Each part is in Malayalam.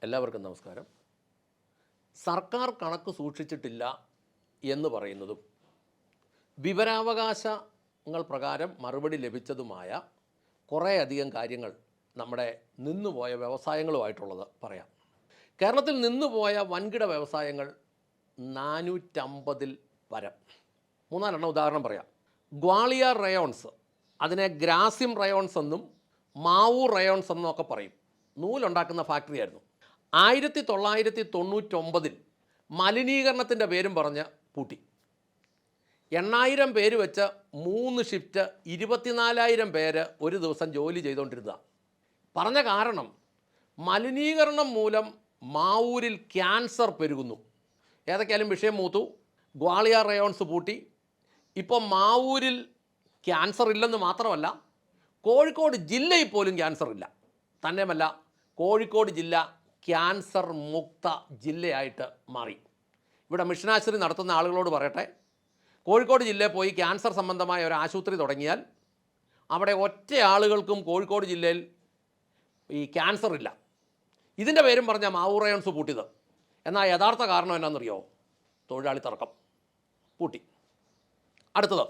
എല്ലാവർക്കും നമസ്കാരം. സർക്കാർ കണക്ക് സൂക്ഷിച്ചിട്ടില്ല എന്ന് പറയുന്നതും വിവരാവകാശങ്ങൾ പ്രകാരം മറുപടി ലഭിച്ചതുമായ കുറേയധികം കാര്യങ്ങൾ നമ്മുടെ നിന്നുപോയ വ്യവസായങ്ങളുമായിട്ടുള്ളത് പറയാം. കേരളത്തിൽ നിന്നുപോയ വൻകിട വ്യവസായങ്ങൾ 450-ൽ പരം. മൂന്നാലെണ്ണം ഉദാഹരണം പറയാം. ഗ്വാളിയർ റയോൺസ്, അതിനെ ഗ്രാസിം റയോൺസ് എന്നും മാവൂർ റയോൺസ് എന്നും ഒക്കെ പറയും. നൂലുണ്ടാക്കുന്ന ഫാക്ടറിയായിരുന്നു. 1999-ൽ മലിനീകരണത്തിൻ്റെ പേരും പറഞ്ഞ് പൂട്ടി. 8,000 പേര് വെച്ച് 3 ഷിഫ്റ്റ് 24,000 പേര് ഒരു ദിവസം ജോലി ചെയ്തുകൊണ്ടിരുന്ന. പറഞ്ഞ കാരണം മലിനീകരണം മൂലം മാവൂരിൽ ക്യാൻസർ പെരുകുന്നു. ഏതൊക്കെയാലും വിഷയം മൂത്തു. ഗ്വാളിയർ റയോൺസ് പൂട്ടി. ഇപ്പോൾ മാവൂരിൽ ക്യാൻസർ ഇല്ലെന്ന് മാത്രമല്ല, കോഴിക്കോട് ജില്ലയിൽ പോലും ക്യാൻസർ ഇല്ല. തന്നെയുമല്ല, കോഴിക്കോട് ജില്ല ക്യാൻസർ മുക്ത ജില്ലയായിട്ട് മാറി. ഇവിടെ മിഷനാശുപത്രി നടത്തുന്ന ആളുകളോട് പറയട്ടെ, കോഴിക്കോട് ജില്ലയിൽ പോയി ക്യാൻസർ സംബന്ധമായ ഒരു ആശുപത്രി തുടങ്ങിയാൽ അവിടെ ഒറ്റ ആളുകൾക്കും കോഴിക്കോട് ജില്ലയിൽ ഈ ക്യാൻസർ ഇല്ല. ഇതിൻ്റെ പേരും പറഞ്ഞാൽ മാവൂർ റയോൺസ് പൂട്ടിയത്. എന്നാൽ യഥാർത്ഥ കാരണം എന്നാണെന്നറിയോ? തൊഴിലാളി തർക്കം. പൂട്ടി. അടുത്തത്,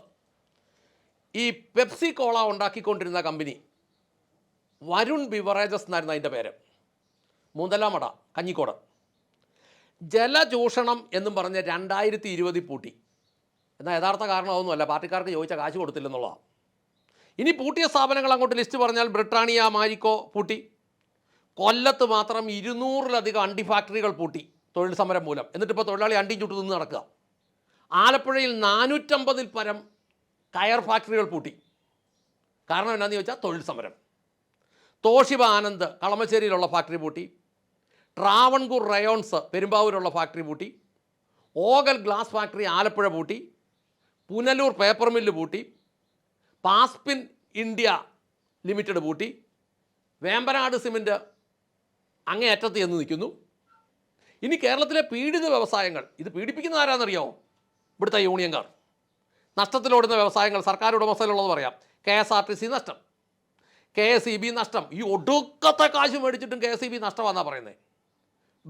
ഈ പെപ്സി കോള ഉണ്ടാക്കിക്കൊണ്ടിരുന്ന കമ്പനി വരുൺ ബിവറേജസ് എന്നായിരുന്നു അതിൻ്റെ പേര്. മൂന്തലാമട, കഞ്ഞിക്കോട്. ജലചൂഷണം എന്നും പറഞ്ഞ് 2020 പൂട്ടി. എന്നാൽ യഥാർത്ഥ കാരണം അതൊന്നുമല്ല, പാർട്ടിക്കാർക്ക് ചോദിച്ച കാശ് കൊടുത്തില്ലെന്നുള്ളതാണ്. ഇനി പൂട്ടിയ സ്ഥാപനങ്ങൾ അങ്ങോട്ട് ലിസ്റ്റ് പറഞ്ഞാൽ ബ്രിട്ടാനിയ, മാരിക്കോ പൂട്ടി. കൊല്ലത്ത് മാത്രം 200-ലധികം അണ്ടി ഫാക്ടറികൾ പൂട്ടി തൊഴിൽ സമരം മൂലം. എന്നിട്ടിപ്പോൾ തൊഴിലാളി അണ്ടിയും ചുട്ടു നിന്ന് നടക്കുക. ആലപ്പുഴയിൽ 450-ൽ പരം കയർ ഫാക്ടറികൾ പൂട്ടി. കാരണം എന്നാന്ന് ചോദിച്ചാൽ തൊഴിൽ സമരം. തോഷിബ ആനന്ദ് കളമശ്ശേരിയിലുള്ള ഫാക്ടറി പൂട്ടി. ട്രാവൺകൂർ റയോൺസ് പെരുമ്പാവൂരുള്ള ഫാക്ടറി പൂട്ടി. ഓഗൽ ഗ്ലാസ് ഫാക്ടറി ആലപ്പുഴ പൂട്ടി. പുനലൂർ പേപ്പർ മില്ല് പൂട്ടി. പാസ്പിൻ ഇന്ത്യ ലിമിറ്റഡ് പൂട്ടി. വേമ്പനാട് സിമൻറ്റ് അങ്ങേയറ്റത്ത് ചെന്ന് നിൽക്കുന്നു. ഇനി കേരളത്തിലെ പീഡിത വ്യവസായങ്ങൾ, ഇത് പീഡിപ്പിക്കുന്ന ആരാണെന്നറിയോ? ഇവിടുത്തെ യൂണിയൻകാർ. നഷ്ടത്തിലോടുന്ന വ്യവസായങ്ങൾ സർക്കാർ ഉടമസ്ഥയിലുള്ളത് പറയാം. KSRTC നഷ്ടം, KSEB നഷ്ടം. ഈ ഒടുക്കത്തെ കാശ് മേടിച്ചിട്ടും KSEB നഷ്ടമാണെന്നാണ് പറയുന്നത്.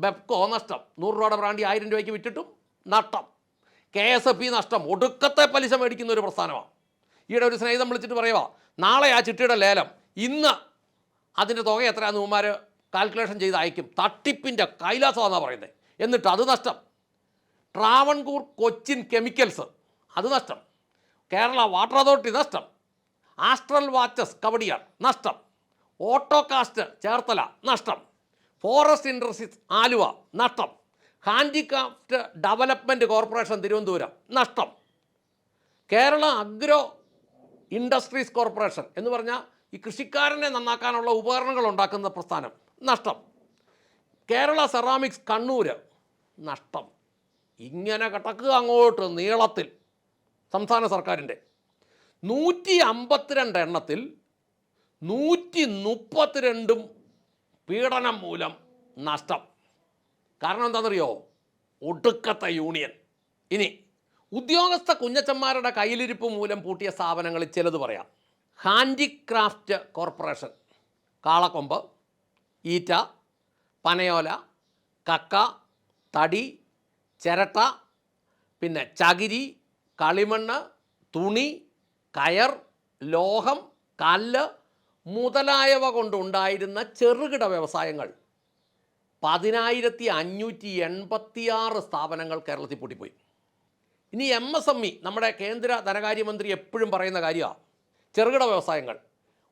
ബെപ്കോ നഷ്ടം, 100 രൂപയുടെ ബ്രാൻഡി 1000 രൂപയ്ക്ക് വിറ്റിട്ടും നഷ്ടം. KSF നഷ്ടം, ഒടുക്കത്തെ പലിശ മേടിക്കുന്ന ഒരു പ്രസ്ഥാനമാണ്. ഈയിടെ ഒരു സ്നേഹിതം വിളിച്ചിട്ട് പറയുക, നാളെ ആ ചിട്ടിയുടെ ലേലം, ഇന്ന് അതിൻ്റെ തുക എത്രയാണെന്ന് ഇവന്മാർ കാൽക്കുലേഷൻ ചെയ്ത് അയക്കും. തട്ടിപ്പിൻ്റെ കൈലാസമാണെന്നാണ് പറയുന്നത്. എന്നിട്ട് അത് നഷ്ടം. ട്രാവൺകൂർ കൊച്ചിൻ കെമിക്കൽസ് അത് നഷ്ടം. കേരള വാട്ടർ അതോറിറ്റി നഷ്ടം. ആസ്ട്രൽ വാച്ചസ് കവടിയാർ നഷ്ടം. ഓട്ടോകാസ്റ്റ് ചേർത്തല നഷ്ടം. ഫോറസ്റ്റ് ഇൻഡസ്ട്രീസ് ആലുവ നഷ്ടം. ഹാൻഡിക്രാഫ്റ്റ് ഡെവലപ്മെൻറ്റ് കോർപ്പറേഷൻ തിരുവനന്തപുരം നഷ്ടം. കേരള അഗ്രോ ഇൻഡസ്ട്രീസ് കോർപ്പറേഷൻ എന്ന് പറഞ്ഞാൽ ഈ കൃഷിക്കാരനെ നന്നാക്കാനുള്ള ഉപകരണങ്ങൾ ഉണ്ടാക്കുന്ന പ്രസ്ഥാനം നഷ്ടം. കേരള സെറാമിക്സ് കണ്ണൂർ നഷ്ടം. ഇങ്ങനെ കിടക്കുക അങ്ങോട്ട് നീളത്തിൽ. സംസ്ഥാന സർക്കാരിൻ്റെ 152 എണ്ണത്തിൽ 132 പീഡനം മൂലം നഷ്ടം. കാരണം എന്താണെന്നറിയോ? ഒടുക്കത്തെ യൂണിയൻ. ഇനി ഉദ്യോഗസ്ഥ കുഞ്ഞച്ചന്മാരുടെ കയ്യിലിരിപ്പ് മൂലം പൂട്ടിയ സ്ഥാപനങ്ങളിൽ ചിലത് പറയാം. ഹാൻഡിക്രാഫ്റ്റ് കോർപ്പറേഷൻ കാളക്കൊമ്പ്, ഈറ്റ, പനയോല, കക്ക, തടി, ചിരട്ട, പിന്നെ ചകിരി, കളിമണ്ണ്, തുണി, കയർ, ലോഹം, കല്ല് മുതലായവ കൊണ്ടുണ്ടായിരുന്ന ചെറുകിട വ്യവസായങ്ങൾ 10,586 സ്ഥാപനങ്ങൾ കേരളത്തിൽ പൂട്ടിപ്പോയി. ഇനി MSME, നമ്മുടെ കേന്ദ്ര ധനകാര്യമന്ത്രി എപ്പോഴും പറയുന്ന കാര്യമാണ്, ചെറുകിട വ്യവസായങ്ങൾ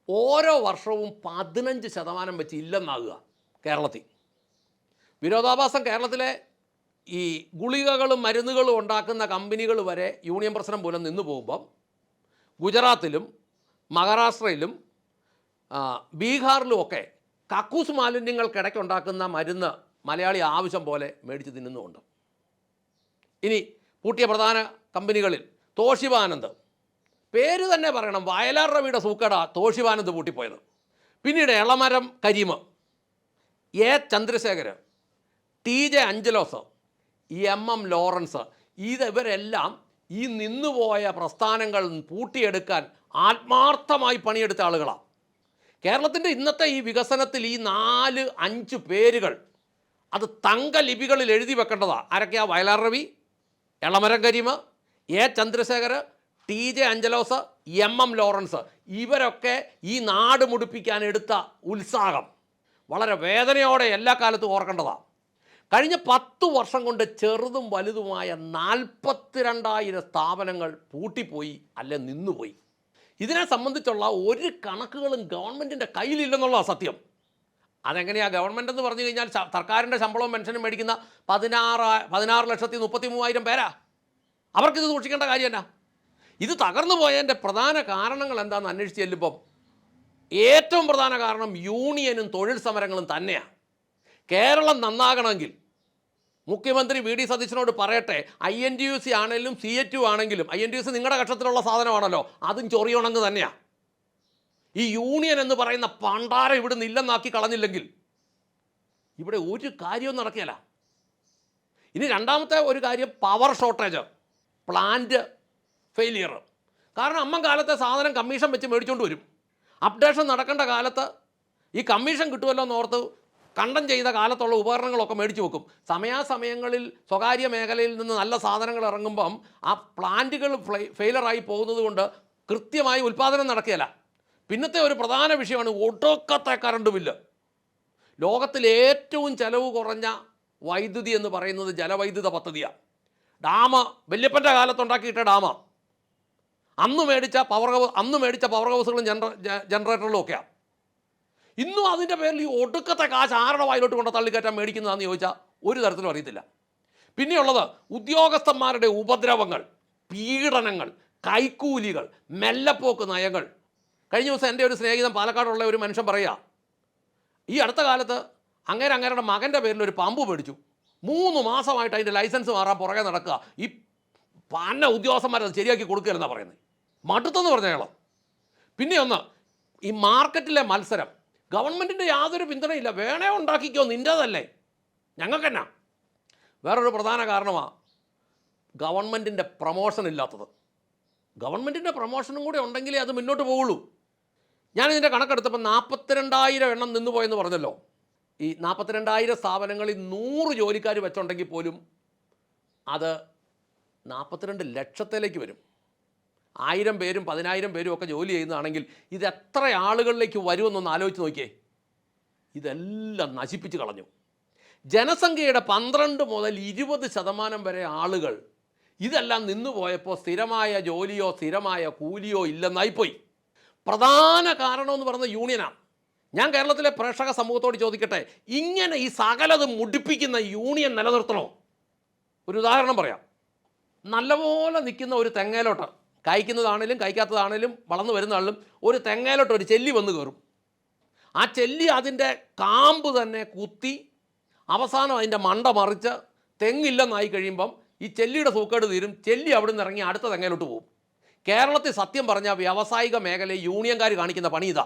ഓരോ വർഷവും 15% വെച്ച് ഇല്ലെന്നാകുക കേരളത്തിൽ. വിരോധാഭാസം, കേരളത്തിലെ ഈ ഗുളികകളും മരുന്നുകളും ഉണ്ടാക്കുന്ന കമ്പനികൾ വരെ യൂണിയൻ പ്രശ്നം മൂലം നിന്നു പോകുമ്പം ഗുജറാത്തിലും മഹാരാഷ്ട്രയിലും ബീഹാറിലുമൊക്കെ കക്കൂസ് മാലിന്യങ്ങൾക്കിടയ്ക്കുണ്ടാക്കുന്ന മരുന്ന് മലയാളി ആവശ്യം പോലെ മേടിച്ച് തിന്നുന്നുമുണ്ട്. ഇനി പൂട്ടിയ പ്രധാന കമ്പനികളിൽ തോഷിബ ആനന്ദ്, പേര് തന്നെ പറയണം, വയലാർ രവിയുടെ സൂക്കട തോഷിബ ആനന്ദ് പൂട്ടിപ്പോയത്. പിന്നീട് Elamaram Kareem, A. Chandrasekhar, TJ Anjalose, MM Lawrence, ഇവരെല്ലാം ഈ നിന്നുപോയ പ്രസ്ഥാനങ്ങൾ പൂട്ടിയെടുക്കാൻ ആത്മാർത്ഥമായി പണിയെടുത്ത ആളുകളാണ്. കേരളത്തിൻ്റെ ഇന്നത്തെ ഈ വികസനത്തിൽ ഈ 4-5 പേരുകൾ അത് തങ്ക ലിപികളിൽ എഴുതി വെക്കേണ്ടതാണ്. ആരൊക്കെയാ? Vayalar Ravi, Elamaram Kareem, A Chandrasekhar, T J Anchalos, M M Lawrence. ഇവരൊക്കെ ഈ നാട് മുടിപ്പിക്കാൻ എടുത്ത ഉത്സാഹം വളരെ വേദനയോടെ എല്ലാ കാലത്തും ഓർക്കേണ്ടതാണ്. കഴിഞ്ഞ 10 വർഷം കൊണ്ട് ചെറുതും വലുതുമായ 42,000 സ്ഥാപനങ്ങൾ പൂട്ടിപ്പോയി, അല്ലെ നിന്നുപോയി. ഇതിനെ സംബന്ധിച്ചുള്ള ഒരു കണക്കുകളും ഗവൺമെൻറ്റിൻ്റെ കയ്യിലില്ലെന്നുള്ളതാണ് സത്യം. അതെങ്ങനെയാണ്? ഗവൺമെൻറ് എന്ന് പറഞ്ഞു കഴിഞ്ഞാൽ സർക്കാരിൻ്റെ ശമ്പളവും പെൻഷനും മേടിക്കുന്ന 16,33,000 പേരാ. അവർക്കിത് സൂക്ഷിക്കേണ്ട കാര്യം എന്നാ? ഇത് തകർന്നു പോയതിൻ്റെ പ്രധാന കാരണങ്ങൾ എന്താണെന്ന് അന്വേഷിച്ച് ചെല്ലുമ്പം ഏറ്റവും പ്രധാന കാരണം യൂണിയനും തൊഴിൽ സമരങ്ങളും തന്നെയാണ്. കേരളം നന്നാകണമെങ്കിൽ മുഖ്യമന്ത്രി വി ഡി സതീശനോട് പറയട്ടെ, INTUC ആണെങ്കിലും CATU ആണെങ്കിലും, INTUC നിങ്ങളുടെ കക്ഷത്തിലുള്ള സാധനമാണല്ലോ, അതും ചൊറിയണമെന്ന് തന്നെയാണ്. ഈ യൂണിയൻ എന്ന് പറയുന്ന പണ്ടാരം ഇവിടുന്ന് ഇല്ലെന്നാക്കി കളഞ്ഞില്ലെങ്കിൽ ഇവിടെ ഒരു കാര്യവും നടക്കുകയില്ല. ഇനി രണ്ടാമത്തെ ഒരു കാര്യം, പവർ ഷോർട്ടേജ്, പ്ലാന്റ് ഫെയിലിയർ. കാരണം കാലത്തെ സാധനം കമ്മീഷൻ വെച്ച് മേടിച്ചുകൊണ്ട് വരും. അപ്ഡേഷൻ നടക്കേണ്ട കാലത്ത് ഈ കമ്മീഷൻ കിട്ടുമല്ലോ എന്നോർത്ത് കണ്ടം ചെയ്ത കാലത്തുള്ള ഉപകരണങ്ങളൊക്കെ മേടിച്ച് വെക്കും. സമയാസമയങ്ങളിൽ സ്വകാര്യ മേഖലയിൽ നിന്ന് നല്ല സാധനങ്ങൾ ഇറങ്ങുമ്പം ആ പ്ലാന്റുകൾ ഫെയിലറായി പോകുന്നത് കൊണ്ട് കൃത്യമായി ഉൽപ്പാദനം നടക്കുകയില്ല. പിന്നത്തെ ഒരു പ്രധാന വിഷയമാണ് ഒടുക്കത്തെ കറണ്ട് ബില്ല്. ലോകത്തിൽ ഏറ്റവും ചെലവ് കുറഞ്ഞ വൈദ്യുതി എന്ന് പറയുന്നത് ജലവൈദ്യുത പദ്ധതിയാണ്. ഡാം വല്യപ്പൻ്റെ കാലത്തുണ്ടാക്കിയിട്ട ഡാമാണ്. അന്ന് മേടിച്ച പവർ ഹൗസുകളും ജനറേറ്ററിലും ഒക്കെയാണ്. ഇന്നും അതിൻ്റെ പേരിൽ ഈ ഒടുക്കത്തെ കാശ് ആരുടെ വായിലോട്ട് കൊണ്ട് തള്ളിക്കയറ്റാൻ മേടിക്കുന്നതാണെന്ന് ചോദിച്ചാൽ ഒരു തരത്തിലും അറിയത്തില്ല. പിന്നെയുള്ളത് ഉദ്യോഗസ്ഥന്മാരുടെ ഉപദ്രവങ്ങൾ, പീഡനങ്ങൾ, കൈക്കൂലികൾ, മെല്ലപ്പോക്ക് നയങ്ങൾ. കഴിഞ്ഞ ദിവസം എൻ്റെ ഒരു സ്നേഹിതൻ പാലക്കാടുള്ള ഒരു മനുഷ്യൻ പറയുക, ഈ അടുത്ത കാലത്ത് അങ്ങേരുടെ മകൻ്റെ പേരിൽ ഒരു പാമ്പ് മേടിച്ചു. 3 മാസമായിട്ട് അതിൻ്റെ ലൈസൻസ് മാറാൻ പുറകെ നടക്കുക. ഈ പന്ന ഉദ്യോഗസ്ഥന്മാരത് ശരിയാക്കി കൊടുക്കുകയെന്നാണ് പറയുന്നത്. മടുത്തെന്ന് പറഞ്ഞയാൾ. പിന്നെ ഒന്ന്, ഈ മാർക്കറ്റിലെ മത്സരം. ഗവൺമെൻറ്റിൻ്റെ യാതൊരു പിന്തുണയില്ല. വേണേ ഉണ്ടാക്കിക്കോ, നിൻ്റേതല്ലേ, ഞങ്ങൾക്കെന്നാ. വേറൊരു പ്രധാന കാരണമാണ് ഗവൺമെൻറ്റിൻ്റെ പ്രൊമോഷൻ ഇല്ലാത്തത്. ഗവൺമെൻറ്റിൻ്റെ പ്രൊമോഷനും കൂടെ ഉണ്ടെങ്കിലേ അത് മുന്നോട്ട് പോവുള്ളൂ. ഞാനിതിൻ്റെ കണക്കെടുത്തപ്പോൾ 42,000 എണ്ണം നിന്നുപോയെന്ന് പറഞ്ഞല്ലോ. ഈ 42,000 സ്ഥാപനങ്ങളിൽ 100 ജോലിക്കാർ വെച്ചുണ്ടെങ്കിൽ പോലും അത് 42 ലക്ഷത്തിലേക്ക് വരും. 1000 പേരും 10,000 പേരും ഒക്കെ ജോലി ചെയ്യുന്നതാണെങ്കിൽ ഇത് എത്ര ആളുകളിലേക്ക് വരുമെന്നൊന്ന് ആലോചിച്ച് നോക്കിയേ. ഇതെല്ലാം നശിപ്പിച്ച് കളഞ്ഞു. ജനസംഖ്യയുടെ 12 മുതൽ 20% വരെ ആളുകൾ ഇതെല്ലാം നിന്നുപോയപ്പോൾ സ്ഥിരമായ ജോലിയോ സ്ഥിരമായ കൂലിയോ ഇല്ലെന്നായിപ്പോയി. പ്രധാന കാരണമെന്ന് പറയുന്നത് യൂണിയനാണ്. ഞാൻ കേരളത്തിലെ പ്രേക്ഷക സമൂഹത്തോട് ചോദിക്കട്ടെ, ഇങ്ങനെ ഈ സകലതും മുടിപ്പിക്കുന്ന യൂണിയൻ നിലനിർത്തണോ? ഒരു ഉദാഹരണം പറയാം. നല്ലപോലെ നിൽക്കുന്ന ഒരു തെങ്ങയിലോട്ട്, കായ്ക്കുന്നതാണേലും കായ്ക്കാത്തതാണേലും വളർന്നു വരുന്നതാണേലും ഒരു തെങ്ങയിലോട്ട് ഒരു ചെല്ലി വന്ന് കയറും. ആ ചെല്ലി അതിൻ്റെ കാമ്പ് തന്നെ കുത്തി അവസാനം അതിൻ്റെ മണ്ട മറിച്ച് തെങ്ങില്ലെന്നായി കഴിയുമ്പം ഈ ചെല്ലിയുടെ സൂക്കേട് തീരും. ചെല്ലി അവിടെ നിന്ന് ഇറങ്ങി അടുത്ത തെങ്ങയിലോട്ട് പോകും. കേരളത്തിൽ സത്യം പറഞ്ഞാൽ വ്യാവസായിക മേഖലയിൽ യൂണിയൻകാർ കാണിക്കുന്ന പണി ഇതാ.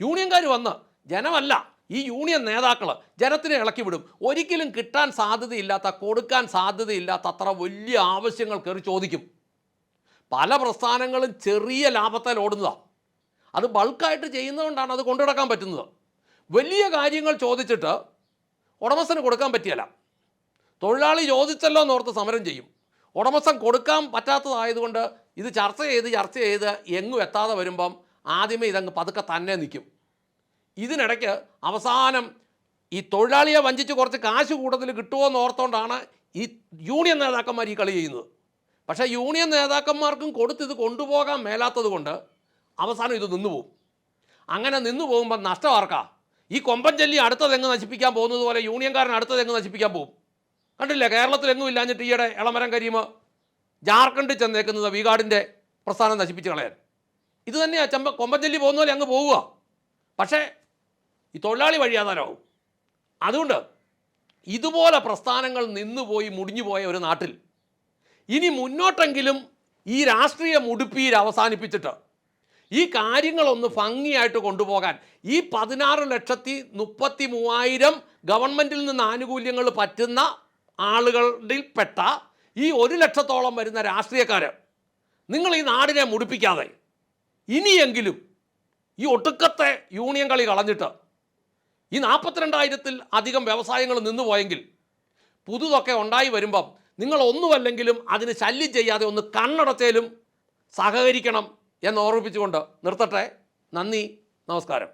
യൂണിയൻകാർ വന്ന്, ജനമല്ല, ഈ യൂണിയൻ നേതാക്കൾ ജനത്തിനെ ഇളക്കി വിടും. ഒരിക്കലും കിട്ടാൻ സാധ്യതയില്ലാത്ത, കൊടുക്കാൻ സാധ്യതയില്ലാത്ത അത്ര വലിയ ആവശ്യങ്ങൾ കയറി ചോദിക്കും. പല പ്രസ്ഥാനങ്ങളും ചെറിയ ലാഭത്തിൽ ഓടുന്നതാണ്. അത് ബൾക്കായിട്ട് ചെയ്യുന്നതുകൊണ്ടാണ് അത് കൊണ്ടുനടക്കാൻ പറ്റുന്നത്. വലിയ കാര്യങ്ങൾ ചോദിച്ചിട്ട് ഉടമസ്ഥന് കൊടുക്കാൻ പറ്റിയല്ല. തൊഴിലാളി ചോദിച്ചല്ലോ എന്നോർത്ത് സമരം ചെയ്യും. ഉടമസ്ഥൻ കൊടുക്കാൻ പറ്റാത്തതായതുകൊണ്ട് ഇത് ചർച്ച ചെയ്ത് എങ്ങും എത്താതെ വരുമ്പം ആദ്യമേ ഇതങ്ങ് പതുക്കെ തന്നെ നിൽക്കും. ഇതിനിടയ്ക്ക് അവസാനം ഈ തൊഴിലാളിയെ വഞ്ചിച്ച് കുറച്ച് കാശ് കൂടുതൽ കിട്ടുമോ എന്നോർത്തുകൊണ്ടാണ് ഈ യൂണിയൻ നേതാക്കന്മാർ ഈ കളി ചെയ്യുന്നത്. പക്ഷേ യൂണിയൻ നേതാക്കന്മാർക്കും കൊടുത്തിത് കൊണ്ടുപോകാൻ മേലാത്തത് കൊണ്ട് അവസാനം ഇത് നിന്നുപോകും. അങ്ങനെ നിന്നു പോകുമ്പോൾ നഷ്ടം ആർക്കാ? ഈ കൊമ്പൻ ചൊല്ലി അടുത്ത തെങ്ങ് നശിപ്പിക്കാൻ പോകുന്നത് പോലെ യൂണിയൻകാരൻ അടുത്ത തെങ്ങ് നശിപ്പിക്കാൻ പോകും. കണ്ടില്ലേ, കേരളത്തിലെങ്ങും ഇല്ലാഞ്ഞിട്ട് ഈയിടെ എളമരം കരീം ജാർഖണ്ഡിൽ ചെന്നേക്കുന്നത് വീഗാർഡിൻ്റെ പ്രസ്ഥാനം നശിപ്പിച്ച് കളയാൻ. ഇത് തന്നെയാണ് കൊമ്പൻ ചൊല്ലി പോകുന്ന പോലെ അങ്ങ് പോവുക. പക്ഷേ ഈ തൊഴിലാളി വഴിയാതാനാവും. അതുകൊണ്ട് ഇതുപോലെ പ്രസ്ഥാനങ്ങൾ നിന്നുപോയി മുടിഞ്ഞുപോയ ഒരു നാട്ടിൽ ഇനി മുന്നോട്ടെങ്കിലും ഈ രാഷ്ട്രീയ മുടുപ്പീര് അവസാനിപ്പിച്ചിട്ട് ഈ കാര്യങ്ങളൊന്ന് ഭംഗിയായിട്ട് കൊണ്ടുപോകാൻ ഈ 16,33,000 ഗവൺമെൻറ്റിൽ നിന്ന് ആനുകൂല്യങ്ങൾ പറ്റുന്ന ആളുകളിൽപ്പെട്ട ഈ 1,00,000-ഓളം വരുന്ന രാഷ്ട്രീയക്കാർ, നിങ്ങൾ ഈ നാടിനെ മുടിപ്പിക്കാതെ ഇനിയെങ്കിലും ഈ ഒടുക്കത്തെ യൂണിയൻ കളി കളഞ്ഞിട്ട് ഈ 42,000-ൽ അധികം വ്യവസായങ്ങൾ നിന്നുപോയെങ്കിൽ പുതുതൊക്കെ ഉണ്ടായി വരുമ്പം നിങ്ങൾ ഒന്നുമല്ലെങ്കിലും അതിന് ശല്യം ചെയ്യാതെ ഒന്ന് കണ്ണടച്ചേലും സഹകരിക്കണം എന്ന് ഓർമ്മിപ്പിച്ചുകൊണ്ട് നിർത്തട്ടെ. നന്ദി, നമസ്കാരം.